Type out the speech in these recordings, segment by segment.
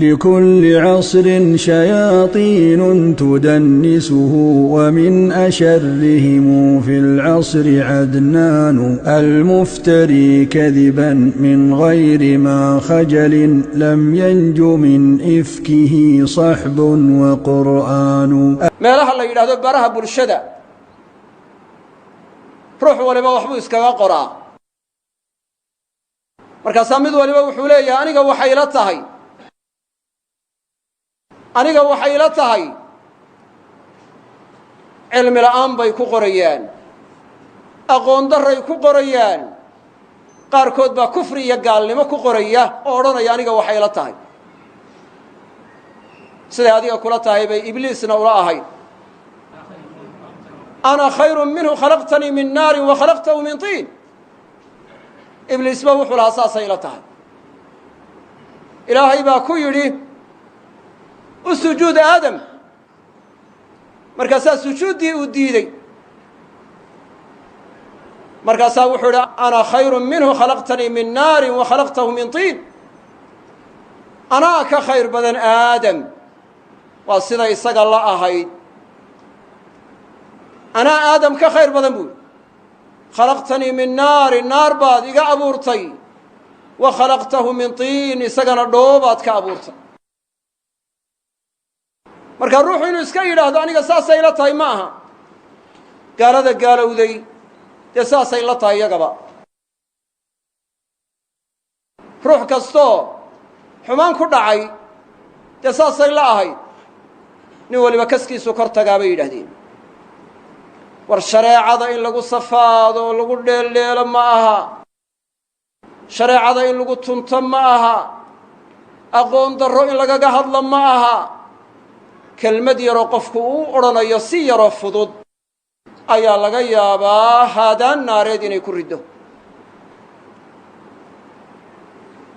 لكل عصر شياطين تدنسه ومن أشرهم في العصر عدنان المفتري كذبا من غير ما خجل لم ينج من إفكه صحب وقرآن. meelaha la yidhaahdo baraha bulshada ruux waliba waxbuu iskaga qoraa markaasaa mid waliba wuxuu leeyahay aniga waxay la tahay cilmi la'aan bay ku qorayaan aqoon darray ku qorayaan qaarkood baa kufri iyo gaalnimo ku qoraya oo odhanaya aniga waxay la tahay siday adiga kula tahay bay ibliisna ula ahayd ana khayrun minhu khalaqtanii min naarin wa khalaqtahu min tiin ibliisba wuxuu lahaa saasay la tahay ilaahay baa ku yidhi u sujuud aadam markaasaa sujuuddii uu diidey markaasaa wuxuu idhi ana khayrun minhu khalaqtanii min naarin wa khalaqtahu min tiin anaa ka khayr badan aadam waa sida isaga la ahayd anaa aadam ka khayr badan buui khalaqtanii min naarin naar baad iga abuurtay wa khalaqtahu min tiin isagana dhoobaad ka abuurtay marka ruuxu inuu iska yidhaahdo aniga saasay la tahay ma aha gaalada gaalowday dee saasay la tahay iyagaba ruux kastoo xumaan ku dhacay dee saasay la ahayd nin waliba kaskiisu kor tagaa bay yidhaahdeen war shareecada in lagu safaado oo lagu dheeldheelo ma aha shareecada in lagu tunto ma aha aqoon darro in lagaga hadlo ma aha kelmad yaroo qofku uu odhanayo si yaroo fudud ayaa laga yaabaa haadaan naareed inay ku riddo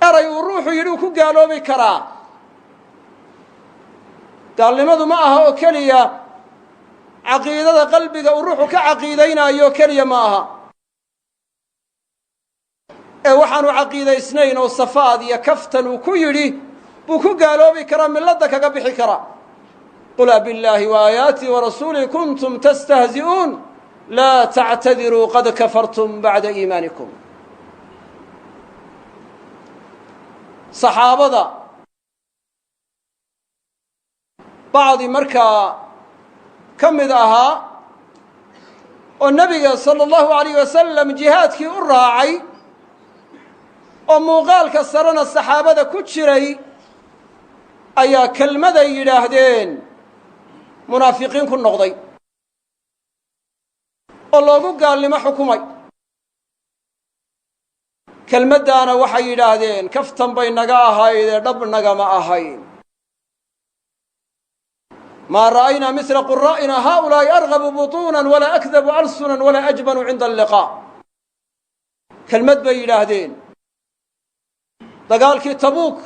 eray uu ruuxu yidhi uu ku gaaloobi karaa gaalnimadu ma aha oo keliya caqiidada qalbiga uu ruuxu ka caqiidaynaayo keliya ma aha ee waxaanu caqiidaysnayn oo safaad iyo kaftan uu ku yidhi buu ku gaaloobi karaa milladda kaga bixi karaa qul abillaahi waaayaatihi warasuulihi kuntum tastahzi'uun laa tactadiruu qad kafartum bacda iimaanikum saxaabada bacdi markaa ka mid ahaa oo nebiga sala allahu alayh wasalam jihaadkii u raacay oo muuqaalka sarena saxaabada ku jiray ayaa kelmaday yidhaahdeen munaafiqiin ku noqday oo loogu gaalnimo xukumay kelmaddaana waxay yidhaahdeen kaftan bay naga ahaydee dhab nagama ahayn maa ra'aynaa misla quraa'ina haaulaa'i argabu butuunan walaa akdabu alsunan walaa ajbanu cinda alliqaa kelmad bay yidhaahdeen dagaalkii tabuuk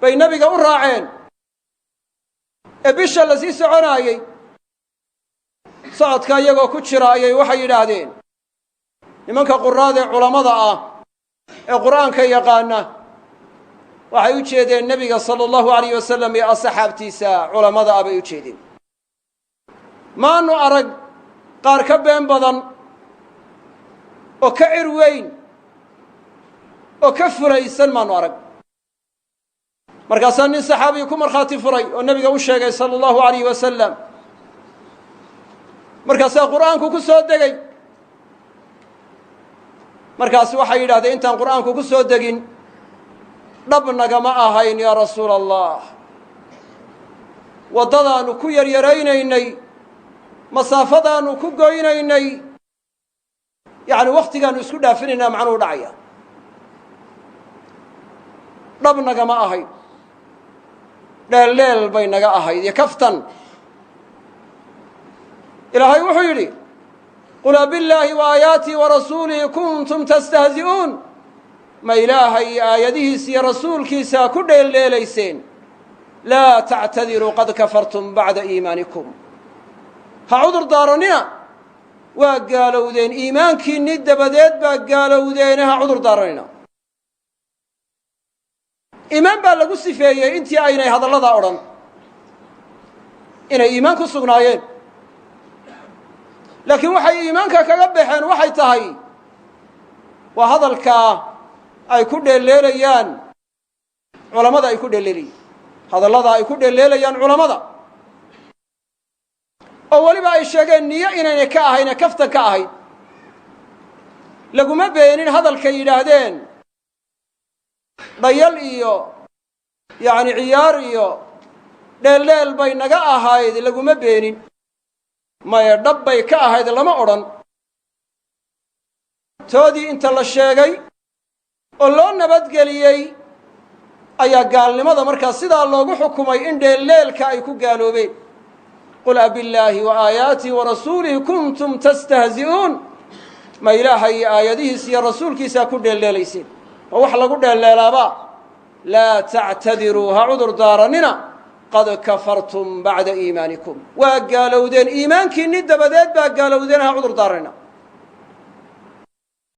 bay nebiga u raaceen ee bisha la sii soconaayey socodka iyagoo ku jira ayay waxay yidhaahdeen nimanka quraadee culammada ah ee qur'aanka yaqaana waxay u jeedeen nebiga sala allahu alayh wasalam iyo asxaabtiisa culammada ah bay u jeedeen maanu arag qaar ka been badan oo ka cir weyn oo ka fulaysan maanu arag markaasaa nin saxaabiyi ku markhaati furay oo nebiga u sheegay sala allahu alayh wasalam markaasaa qur'aanku ku soo degey markaas waxay yidhahdeen intaan qur'aanku ku soo degin dhab nagama ahayn yaa rasuula allah waddadaannu ku yaryaraynaynay masaafadaannu ku goynaynay yacni wakhtigaannu isku dhaafinaynaa macnuu dhacaya dhab nagama ahayn dheelleel bay naga ahayd iyo kaftan ilaahay wuxuu yidhi qul abillaahi waaayaatihi warasuulihi kuntum tastahzi'uun ma ilaahay iyo aayadihiisa iyo rasuulkiisaa ku dheeldheelayseen laa tactadiruu qad kafartum bacda iimaanikum ha cudur daarannina waa gaalowdeen iimaankiinni dabadeed baa gaalowdeene ha cudur daarannina iimaan baa lagu sifeeyey intii aynay hadalladaa odhan inay iimaan ku sugnaayeen laakiin waxay iimaanka kaga baxeen waxay tahay waa hadalkaa ay ku dheeleelayaan culammada ay ku dheeleelayaan hadallada ay ku dheeleelayaan culammada oo weliba ay sheegeen niyo inaynay ka ahayne kaftan ka ahayd laguma beenin hadalkay yidhaahdeen dhayal iyo yacni ciyaar iyo dheelleel bay naga ahayd laguma beenin maya dhab bay ka ahayd lama odhan toodii inta la sheegay oo loo nabadgeliyey ayaa gaalnimada markaa sidaa loogu xukumay in dheelleelka ay ku gaaloobeen qul abillaahi wa aayaatii wa rasuulihi kuntum tastahzi'uun ma ilaahay iyo aayadihiisa iyo rasuulkiisaa ku dheelleelayseen oo wax lagu dheelleelaaba laa tactadiruu ha cudur daarannina qad kafartum bacda iimaanikum waa gaalowdeen iimaankiinni dabadeed baa gaalowdeen ha cudur daarannina